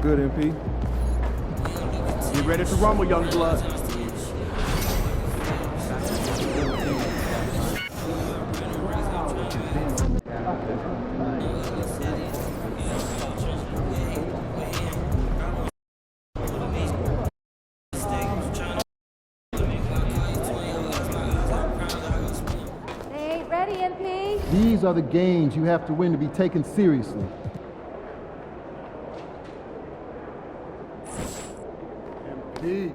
good, MP. Get ready to rumble, young blood. They ain't ready, MP. These are the games you have to win to be taken seriously. MP.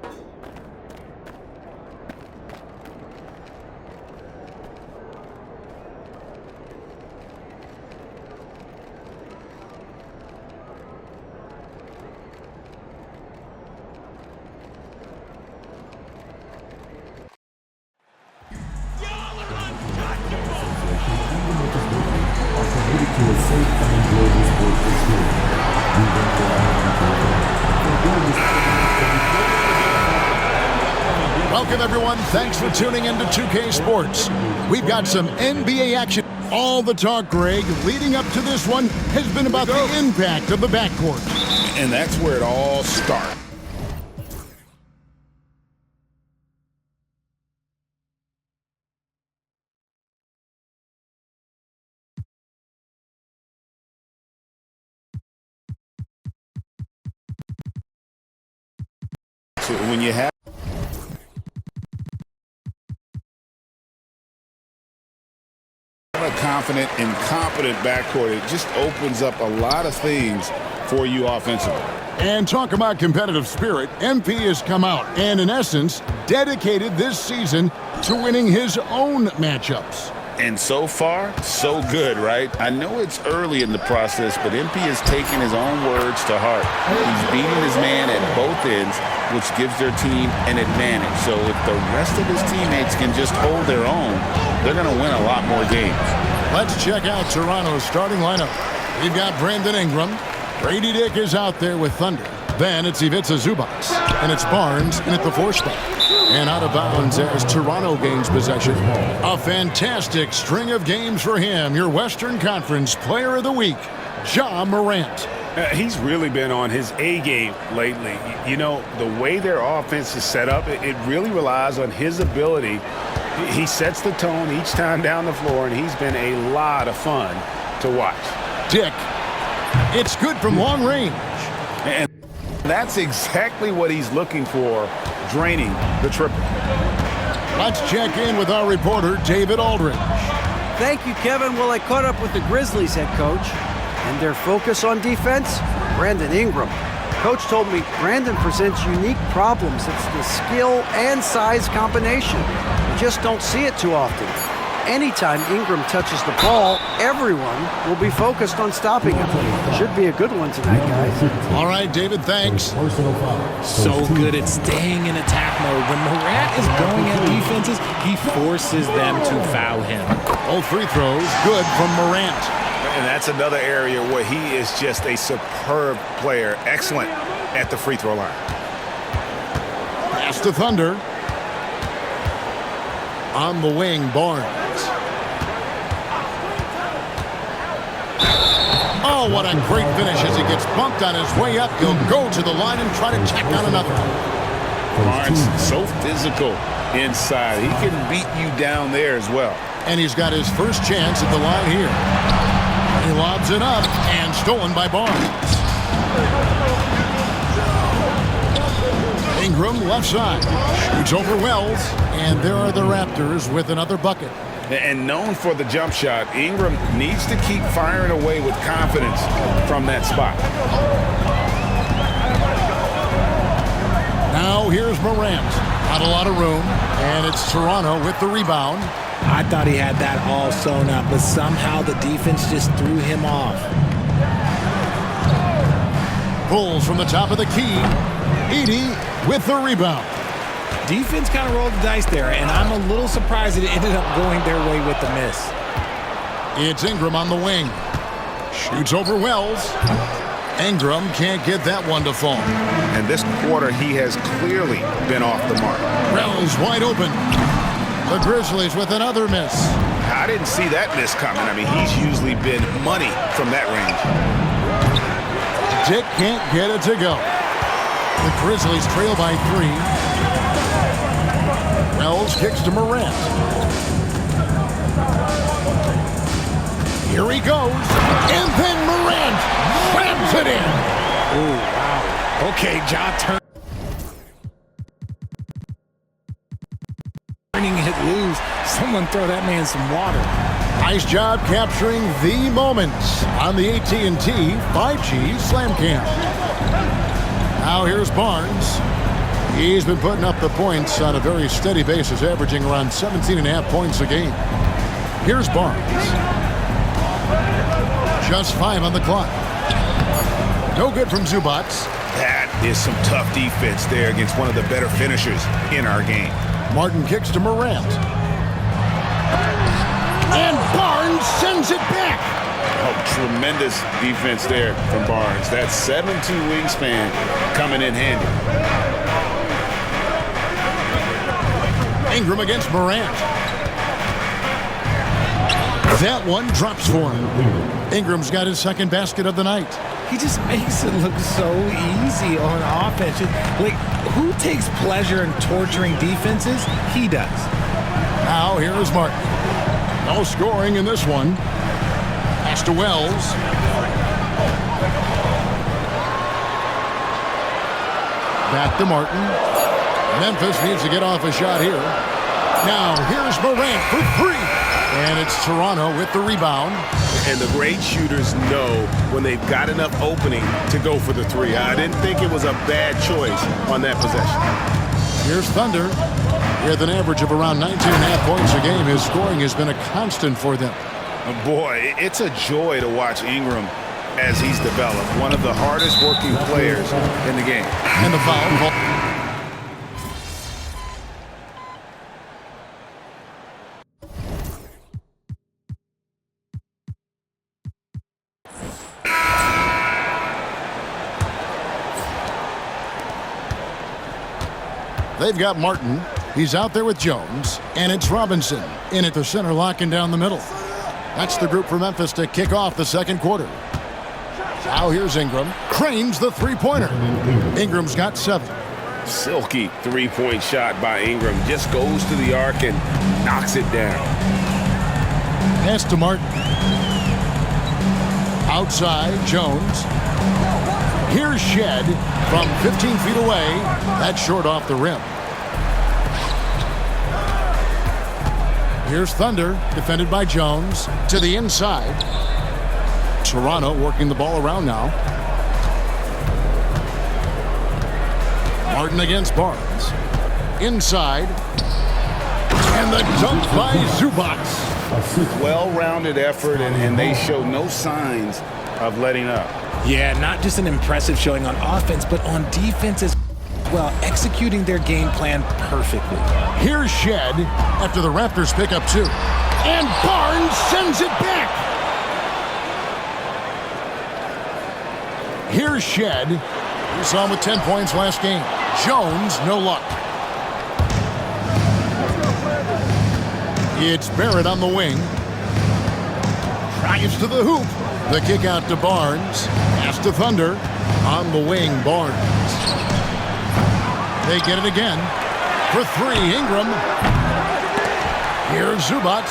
Welcome, everyone. Thanks for tuning into 2K Sports. We've got some NBA action. All the talk, Greg, leading up to this one has been about the impact of the backcourt. And that's where it all starts. So when you have a confident and competent backcourt, it just opens up a lot of things for you offensively. And talk about competitive spirit, MP has come out and, in essence, dedicated this season to winning his own matchups. And so far, so good, right? I know it's early in the process, but MP has taken his own words to heart. He's beating his man at both ends, which gives their team an advantage. So if the rest of his teammates can just hold their own, they're going to win a lot more games. Let's check out Toronto's starting lineup. We've got Brandon Ingram. Grady Dick is out there with Thunder. Then it's Ivica Zubac. And it's Barnes in at the 4 spot. And out of bounds as Toronto gains possession. A fantastic string of games for him. Your Western Conference Player of the Week, Ja Morant. He's really been on his A game lately. You know, the way their offense is set up, it really relies on his ability. He sets the tone each time down the floor, and he's been a lot of fun to watch. Dick. It's good from long range. And that's exactly what he's looking for, draining the triple. Let's check in with our reporter, David Aldridge. Thank you, Kevin. Well, I caught up with the Grizzlies head coach, and their focus on defense, Brandon Ingram. Coach told me Brandon presents unique problems. It's the skill and size combination. You just don't see it too often. Anytime Ingram touches the ball, everyone will be focused on stopping him. Should be a good one tonight, guys. All right, David, thanks. So good at staying in attack mode. When Morant is going at defenses, he forces them to foul him. Both free throws good from Morant. And that's another area where he is just a superb player. Excellent at the free throw line. Pass to Thunder. On the wing, Barnes. Oh, what a great finish as he gets bumped on his way up. He'll go to the line and try to check on another. Barnes, so physical inside. He can beat you down there as well. And he's got his first chance at the line here. He lobs it up and stolen by Barnes. Ingram left side. Shoots over Wells. And there are the Raptors with another bucket. And known for the jump shot, Ingram needs to keep firing away with confidence from that spot. Now here's Morant. Not a lot of room. And it's Toronto with the rebound. I thought he had that all sewn up, but somehow the defense just threw him off. Pulls from the top of the key. Edey with the rebound. Defense kind of rolled the dice there, and I'm a little surprised it ended up going their way with the miss. It's Ingram on the wing. Shoots over Wells. Ingram can't get that one to fall. And this quarter, he has clearly been off the mark. Wells wide open. The Grizzlies with another miss. I didn't see that miss coming. I mean, he's usually been money from that range. Dick can't get it to go. The Grizzlies trail by 3. Wells kicks to Morant. Here he goes. And then Morant slams it in. Oh, wow. Okay, turning it loose. Someone throw that man some water. Nice job capturing the moments on the AT&T 5G Slam Cam. Now here's Barnes. He's been putting up the points on a very steady basis, averaging around 17.5 points a game. Here's Barnes. Just 5 on the clock. No good from Zubac. That is some tough defense there against one of the better finishers in our game. Martin kicks to Morant. And Barnes sends it back. Oh, tremendous defense there from Barnes. That 7'2" wingspan coming in handy. Ingram against Morant. That one drops for him. Ingram's got his second basket of the night. He just makes it look so easy on offense. Like, who takes pleasure in torturing defenses? He does. Now here is Martin. No scoring in this one. Pass to Wells. Back to Martin. Memphis needs to get off a shot here. Now here's Morant for 3. And it's Toronto with the rebound. And the great shooters know when they've got enough opening to go for the 3. I didn't think it was a bad choice on that possession. Here's Thunder. With an average of around 19.5 points a game, his scoring has been a constant for them. Boy, it's a joy to watch Ingram as he's developed. One of the hardest working players in the game. And the foul. They've got Martin. He's out there with Jones. And it's Robinson in at the center, locking down the middle. That's the group for Memphis to kick off the second quarter. Now here's Ingram. Cranes the three-pointer. Ingram's got 7. Silky three-point shot by Ingram. Just goes to the arc and knocks it down. Pass to Martin. Outside, Jones. Here's Shed from 15 feet away. That's short off the rim. Here's Thunder, defended by Jones, to the inside. Toronto working the ball around now. Martin against Barnes. Inside. And the dunk by Zubac. Well-rounded effort, and they show no signs of letting up. Yeah, not just an impressive showing on offense, but on defense as well, executing their game plan perfectly. Here's Shed after the Raptors pick up 2. And Barnes sends it back. Here's Shed. We saw him with 10 points last game. Jones, no luck. It's Barrett on the wing. Drives to the hoop. The kick out to Barnes. Pass to Thunder. On the wing, Barnes. They get it again. For 3, Ingram. Here's Zubac.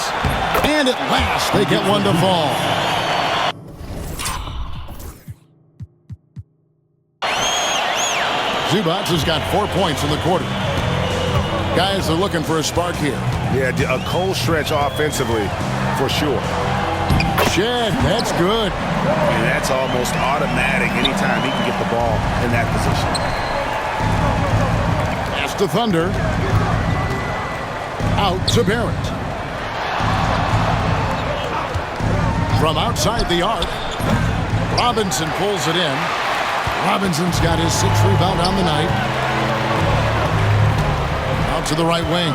And at last, they get one to fall. Zubac has got 4 points in the quarter. Guys are looking for a spark here. Yeah, a cold stretch offensively, for sure. Shed, that's good. And that's almost automatic anytime he can get the ball in that position. Pass to Thunder. Out to Barrett. From outside the arc, Robinson pulls it in. Robinson's got his 6th rebound on the night. Out to the right wing.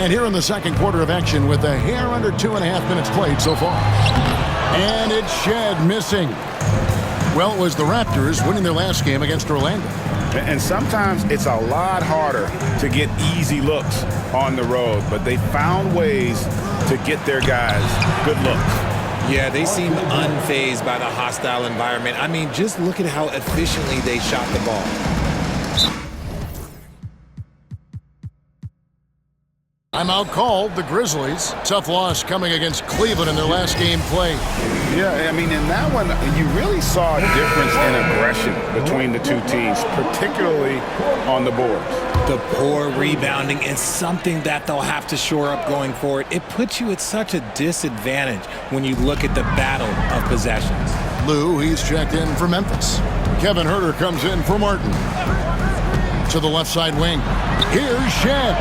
And here in the second quarter of action with a hair under 2.5 minutes played so far. And it's Shed missing. Well, it was the Raptors winning their last game against Orlando. And sometimes it's a lot harder to get easy looks on the road, but they found ways to get their guys good looks. Yeah, they seem unfazed by the hostile environment. I mean, just look at how efficiently they shot the ball. Timeout called, the Grizzlies. Tough loss coming against Cleveland in their last game played. Yeah, I mean, in that one, you really saw a difference in aggression between the two teams, particularly on the boards. The poor rebounding is something that they'll have to shore up going forward. It puts you at such a disadvantage when you look at the battle of possessions. Lou, he's checked in for Memphis. Kevin Huerter comes in for Martin. To the left side wing. Here's Shed.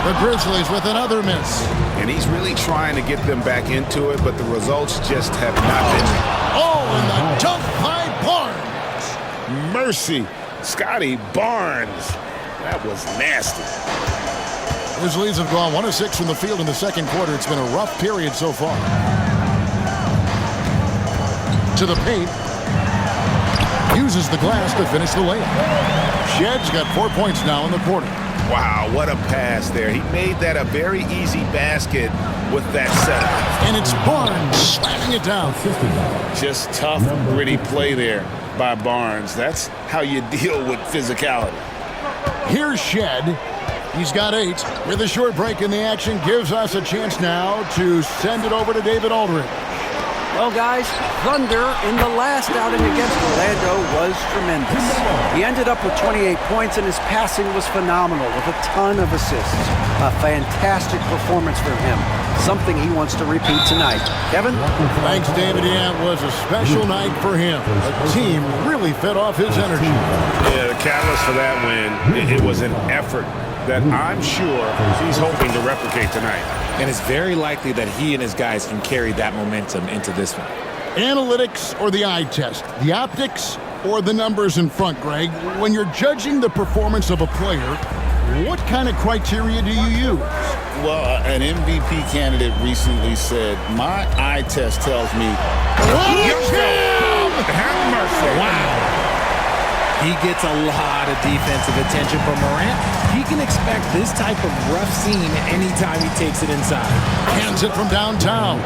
The Grizzlies with another miss. And he's really trying to get them back into it, but the results just have not been. Oh, and the dunk by Barnes. Mercy. Scotty Barnes. That was nasty. Grizzlies have gone 1 of 6 from the field in the second quarter. It's been a rough period so far. To the paint. Uses the glass to finish the layup. Shed's got 4 points now in the quarter. Wow, what a pass there. He made that a very easy basket with that setup. And it's Barnes slamming it down. Just tough, gritty play there by Barnes. That's how you deal with physicality. Here's Shed. He's got 8. With a short break in the action, gives us a chance now to send it over to David Aldridge. Well, guys, Thunder in the last outing against Orlando was tremendous. He ended up with 28 points, and his passing was phenomenal with a ton of assists. A fantastic performance from him, something he wants to repeat tonight. Kevin? Thanks, David. Yeah, it was a special night for him. The team really fed off his energy. Yeah, the catalyst for that win, it was an effort that I'm sure he's hoping to replicate tonight. And it's very likely that he and his guys can carry that momentum into this one. Analytics or the eye test? The optics or the numbers in front, Greg? When you're judging the performance of a player, what kind of criteria do you use? Well, an MVP candidate recently said, my eye test tells me, have mercy. Wow. He gets a lot of defensive attention from Morant. He can expect this type of rough scene anytime he takes it inside. Hands it from downtown.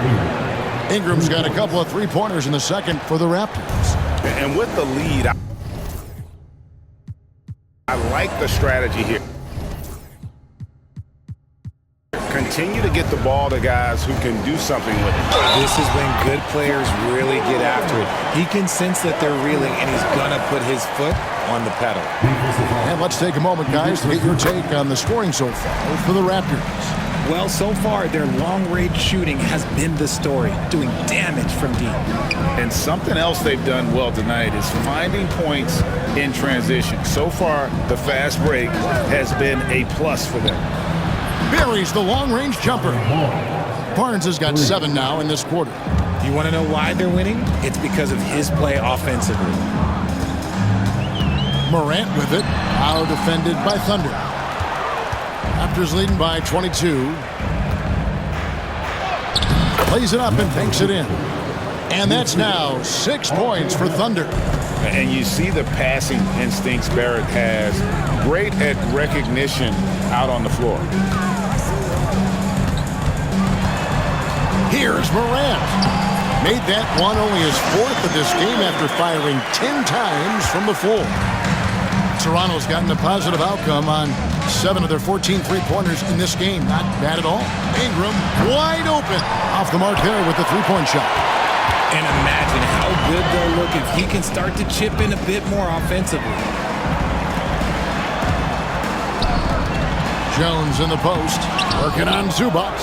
Ingram's got a couple of three-pointers in the second for the Raptors. And with the lead, I like the strategy here. Continue to get the ball to guys who can do something with it. This is when good players really get after it. He can sense that they're reeling, and he's going to put his foot on the pedal. And let's take a moment, guys, to get your take on the scoring so far for the Raptors. Well, so far, their long-range shooting has been the story, doing damage from deep. And something else they've done well tonight is finding points in transition. So far, the fast break has been a plus for them. Buries the long-range jumper. Barnes has got 7 now in this quarter. You want to know why they're winning? It's because of his play offensively. Morant with it, now defended by Thunder. Raptors leading by 22. Plays it up and takes it in. And that's now 6 points for Thunder. And you see the passing instincts Barrett has. Great at recognition out on the floor. Here's Morant. Made that one only his 4th of this game after firing 10 times from the floor. Toronto's gotten a positive outcome on 7 of their 14 three-pointers in this game. Not bad at all. Ingram wide open. Off the mark there with the three-point shot. And imagine how good they'll look if he can start to chip in a bit more offensively. Jones in the post. Working on Zubac.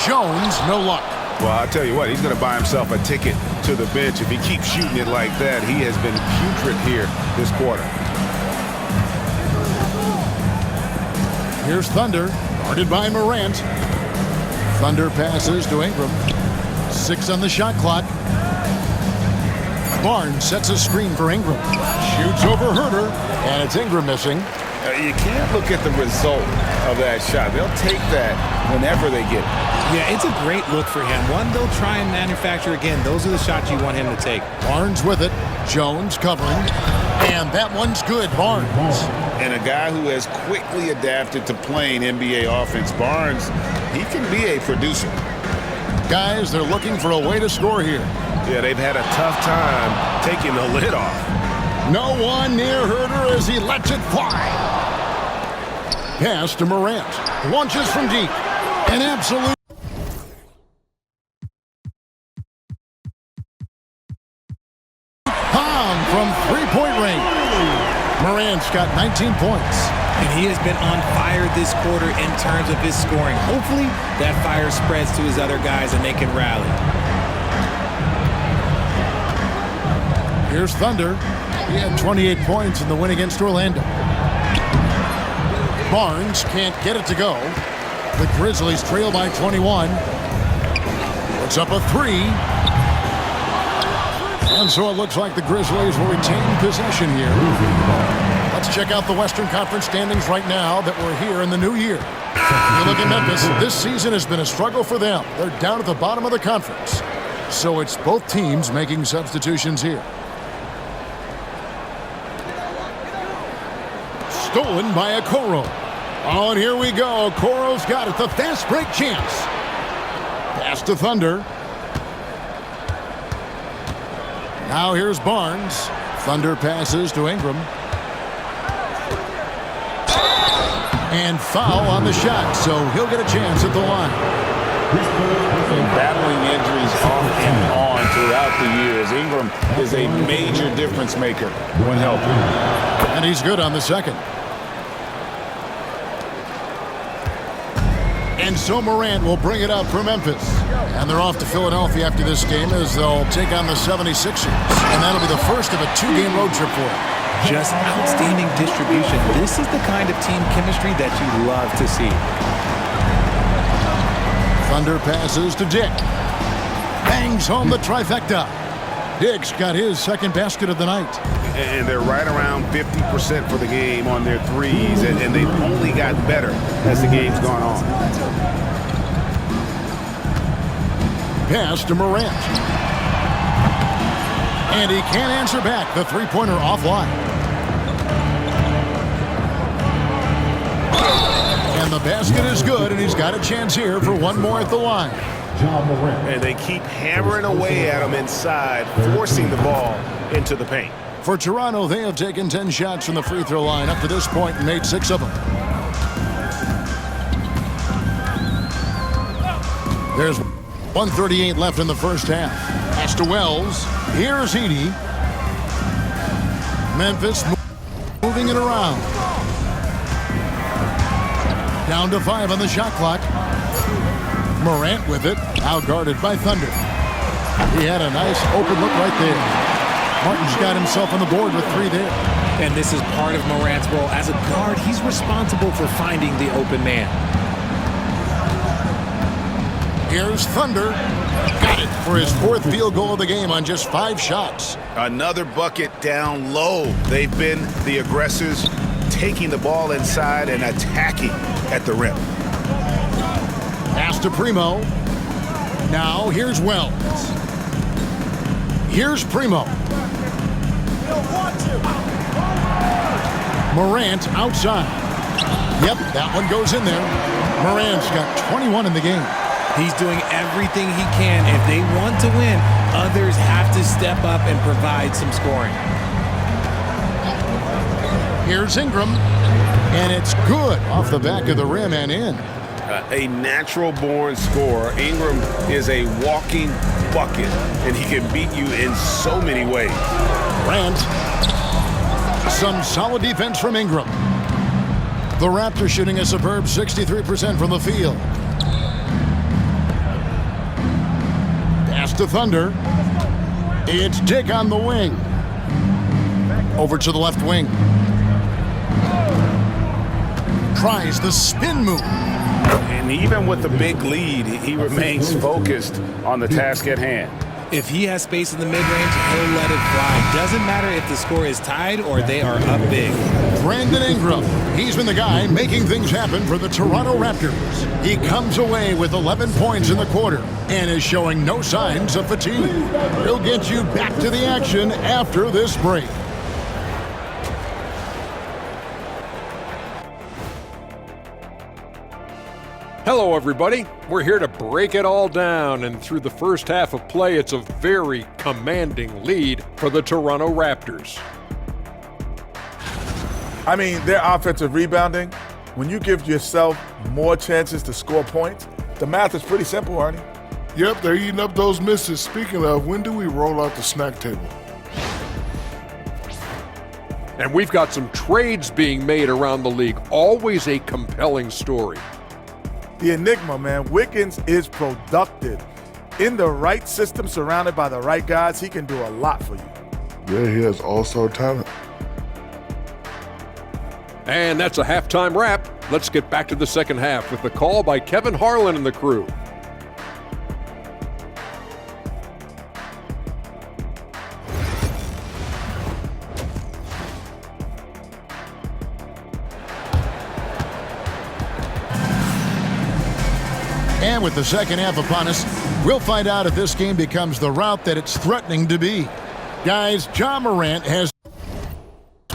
Jones, no luck. Well, I'll tell you what, he's going to buy himself a ticket to the bench if he keeps shooting it like that. He has been putrid here this quarter. Here's Thunder, guarded by Morant. Thunder passes to Ingram. 6 on the shot clock. Barnes sets a screen for Ingram. Shoots over Huerter, and it's Ingram missing. You can't look at the result of that shot. They'll take that whenever they get it. Yeah, it's a great look for him. One they'll try and manufacture again. Those are the shots you want him to take. Barnes with it. Jones covering. And that one's good, Barnes. And a guy who has quickly adapted to playing NBA offense, Barnes, he can be a producer. Guys, they're looking for a way to score here. Yeah, they've had a tough time taking the lid off. No one near Herder as he lets it fly. Pass to Morant. Launches from deep. An absolute bomb from three-point range. Morant's got 19 points. And he has been on fire this quarter in terms of his scoring. Hopefully that fire spreads to his other guys and they can rally. Here's Thunder. He had 28 points in the win against Orlando. Barnes can't get it to go. The Grizzlies trail by 21. Puts up a three. And so it looks like the Grizzlies will retain possession here. Let's check out the Western Conference standings right now that we're here in the new year. You look at Memphis, this season has been a struggle for them. They're down at the bottom of the conference. So it's both teams making substitutions here. Stolen by Okoro. Oh, and here we go. Okoro's got it. The fast break chance. Pass to Thunder. Now here's Barnes. Thunder passes to Ingram. And foul on the shot, so he'll get a chance at the line. Battling injuries off and on throughout the years, Ingram is a major difference maker when healthy. And he's good on the second. And so Morant will bring it up for Memphis. And they're off to Philadelphia after this game as they'll take on the 76ers. And that'll be the first of a two-game road trip for them. Just outstanding distribution. This is the kind of team chemistry that you love to see. Thunder passes to Dick. Bangs home the trifecta. Dick's got his second basket of the night. And they're right around 50% for the game on their threes, and they've only gotten better as the game's gone on. Pass to Morant. And he can't answer back. The three-pointer offline. And the basket is good, and he's got a chance here for one more at the line. And they keep hammering away at him inside, forcing the ball into the paint. For Toronto, they have taken 10 shots from the free throw line up to this point and made 6 of them. There's 1:38 left in the first half. Pass to Wells. Here's Edey. Memphis moving it around. Down to 5 on the shot clock. Morant with it. Now guarded by Thunder. He had a nice open look right there. Martin's got himself on the board with 3 there. And this is part of Morant's role. As a guard, he's responsible for finding the open man. Here's Thunder. Got it for his 4th field goal of the game on just 5 shots. Another bucket down low. They've been the aggressors, taking the ball inside and attacking at the rim. Pass to Primo. Now here's Wells. Here's Primo. Morant outside. Yep, that one goes in there. Morant's got 21 in the game. He's doing everything he can. If they want to win, others have to step up and provide some scoring. Here's Ingram. And it's good off the back of the rim and in. A natural-born scorer. Ingram is a walking bucket, and he can beat you in so many ways. Grant. Some solid defense from Ingram. The Raptors shooting a superb 63% from the field. Pass to Thunder. It's Dick on the wing. Over to the left wing. Tries the spin move. And even with the big lead, he remains focused on the task at hand. If he has space in the mid-range, he'll let it fly. Doesn't matter if the score is tied or they are up big. Brandon Ingram. He's been the guy making things happen for the Toronto Raptors. He comes away with 11 points in the quarter and is showing no signs of fatigue. He'll get you back to the action after this break. Hello, everybody. We're here to break it all down, and through the first half of play, it's a very commanding lead for the Toronto Raptors. I mean, their offensive rebounding, when you give yourself more chances to score points, the math is pretty simple, Arnie. Yep, they're eating up those misses. Speaking of, when do we roll out the snack table? And we've got some trades being made around the league. Always a compelling story. The enigma, man, Wiggins is productive. In the right system, surrounded by the right guys, he can do a lot for you. Yeah, he has all-star talent. And that's a halftime wrap. Let's get back to the second half with the call by Kevin Harlan and the crew. And with the second half upon us, we'll find out if this game becomes the route that it's threatening to be. Guys, Ja Morant has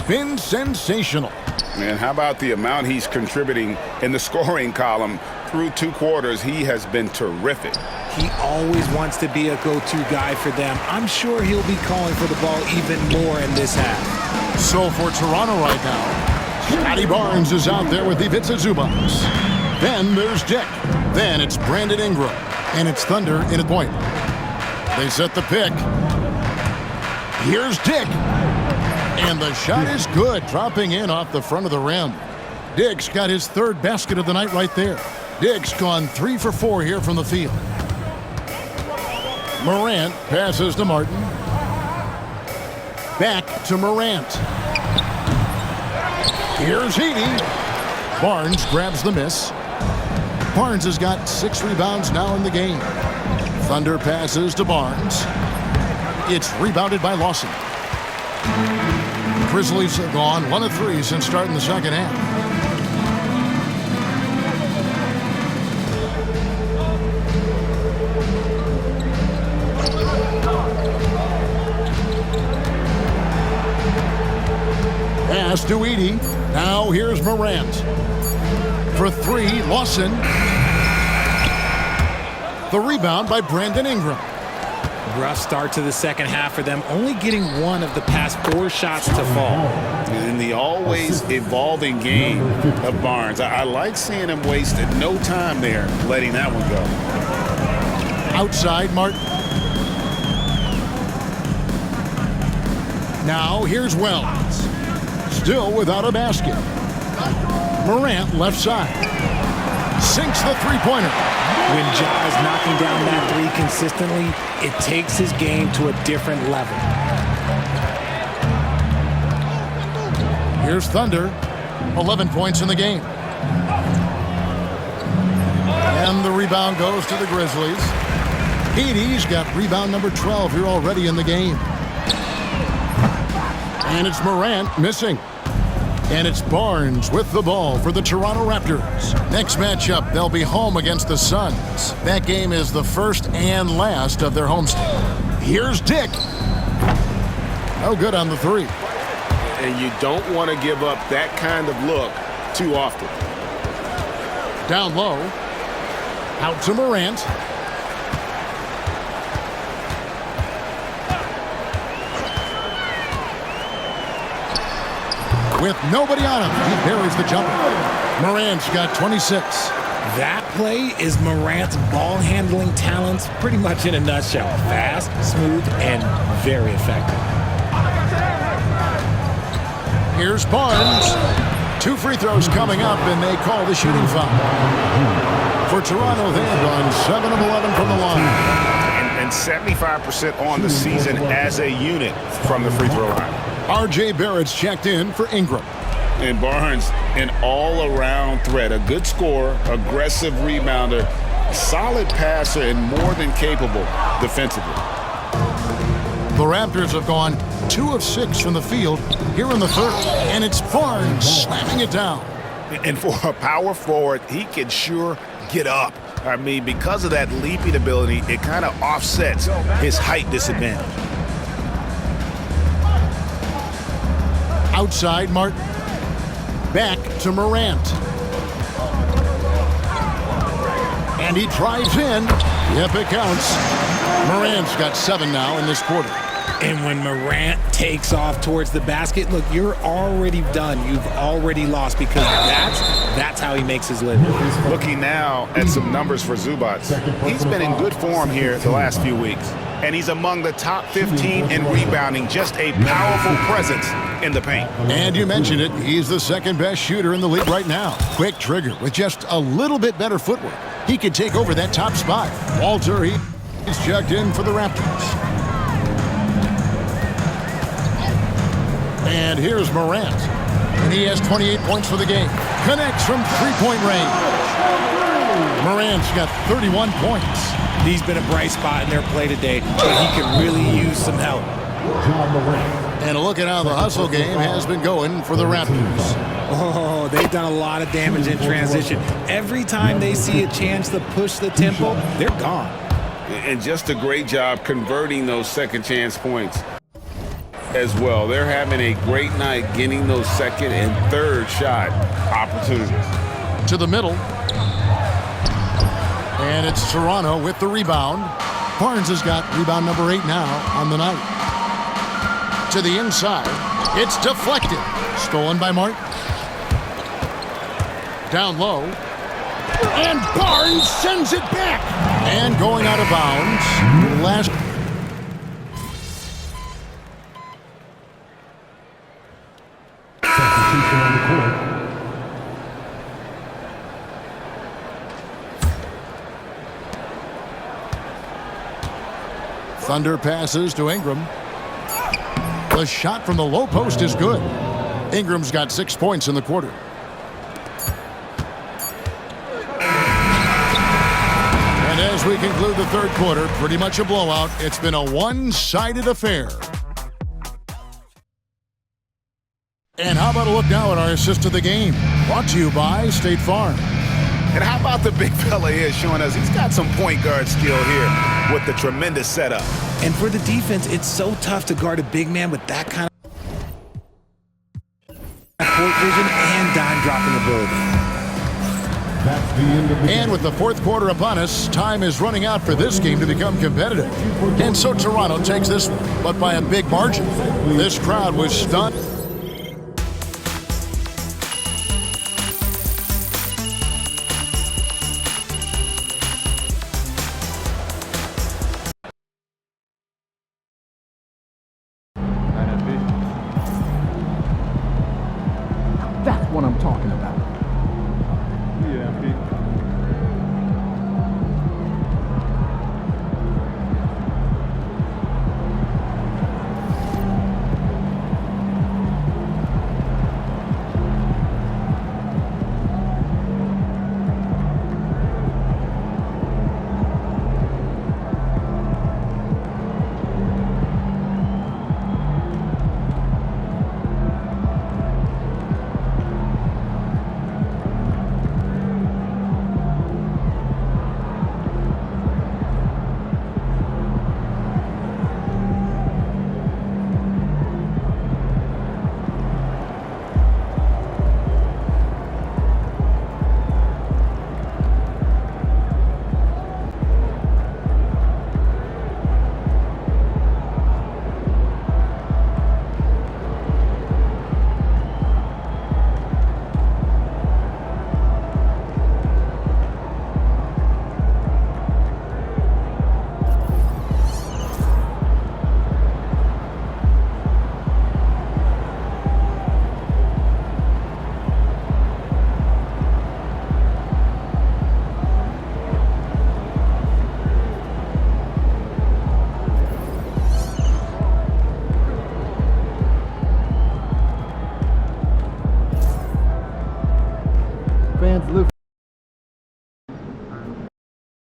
been sensational. Man, how about the amount he's contributing in the scoring column through 2 quarters? He has been terrific. He always wants to be a go-to guy for them. I'm sure he'll be calling for the ball even more in this half. So for Toronto right now, Scotty Barnes is out there with Ivica Zubac. Then there's Dick. Then it's Brandon Ingram. And it's Thunder in a point. They set the pick. Here's Dick. And the shot is good, dropping in off the front of the rim. Dick's got his 3rd basket of the night right there. Dick's gone 3 for 4 here from the field. Morant passes to Martin. Back to Morant. Here's Edey. Barnes grabs the miss. Barnes has got 6 rebounds now in the game. Thunder passes to Barnes. It's rebounded by Lawson. Grizzlies have gone 1 of 3 since starting the second half. Pass to Edey. Now here's Morant. For 3, Lawson. The rebound by Brandon Ingram. Rough start to the second half for them, only getting 1 of the past 4 shots to fall. In the always evolving game of Barnes, I like seeing him waste no time there, letting that one go. Outside, Martin. Now here's Wells. Still without a basket. Morant left side. Sinks the three-pointer. When Ja is knocking down that 3 consistently, it takes his game to a different level. Here's Thunder. 11 points in the game. And the rebound goes to the Grizzlies. Edey's got rebound number 12 here already in the game. And it's Morant missing. And it's Barnes with the ball for the Toronto Raptors. Next matchup, they'll be home against the Suns. That game is the first and last of their homestand. Here's Dick. No good on the 3. And you don't want to give up that kind of look too often. Down low. Out to Morant. With nobody on him, he buries the jumper. Morant's got 26. That play is Morant's ball handling talents pretty much in a nutshell. Fast, smooth, and very effective. Here's Barnes. 2 free throws coming up, and they call the shooting foul. For Toronto, they have gone 7 of 11 from the line. And 75% on the season as a unit from the free throw line. R.J. Barrett's checked in for Ingram. And Barnes, an all-around threat. A good scorer, aggressive rebounder, solid passer, and more than capable defensively. The Raptors have gone 2 of 6 from the field here in the third. And it's Barnes slamming it down. And for a power forward, he can sure get up. I mean, because of that leaping ability, it kind of offsets his height disadvantage. Outside Martin. Back to Morant. And he drives in. Yep, it counts. Morant's got 7 now in this quarter. And when Morant takes off towards the basket, look, you're already done. You've already lost because that's how he makes his living. Looking now at some numbers for Zubac. He's been in good form here the last few weeks. And he's among the top 15 in rebounding. Just a powerful presence in the paint. And you mentioned it, he's the second best shooter in the league right now. Quick trigger with just a little bit better footwork. He could take over that top spot. Walter, he's checked in for the Raptors. And here's Morant. And he has 28 points for the game. Connects from three-point range. Morant's got 31 points. He's been a bright spot in their play today, but he could really use some help. And a look at how the hustle game has been going for the Raptors. Oh, they've done a lot of damage in transition. Every time they see a chance to push the tempo, they're gone. And just a great job converting those second chance points as well. They're having a great night getting those second and third shot opportunities. To the middle. And it's Toronto with the rebound. Barnes has got rebound number 8 now on the night. To the inside. It's deflected. Stolen by Martin. Down low. And Barnes sends it back. And going out of bounds. Last. Substitution on the court. Thunder passes to Ingram. The shot from the low post is good. Ingram's got 6 points in the quarter. And as we conclude the third quarter, pretty much a blowout. It's been a one-sided affair. And how about a look now at our assist of the game? Brought to you by State Farm. And how about the big fella here showing us he's got some point guard skill here with the tremendous setup. And for the defense, it's so tough to guard a big man with that kind of court vision and dime dropping ability. And with the fourth quarter upon us, time is running out for this game to become competitive. And so Toronto takes this one, but by a big margin. This crowd was stunned.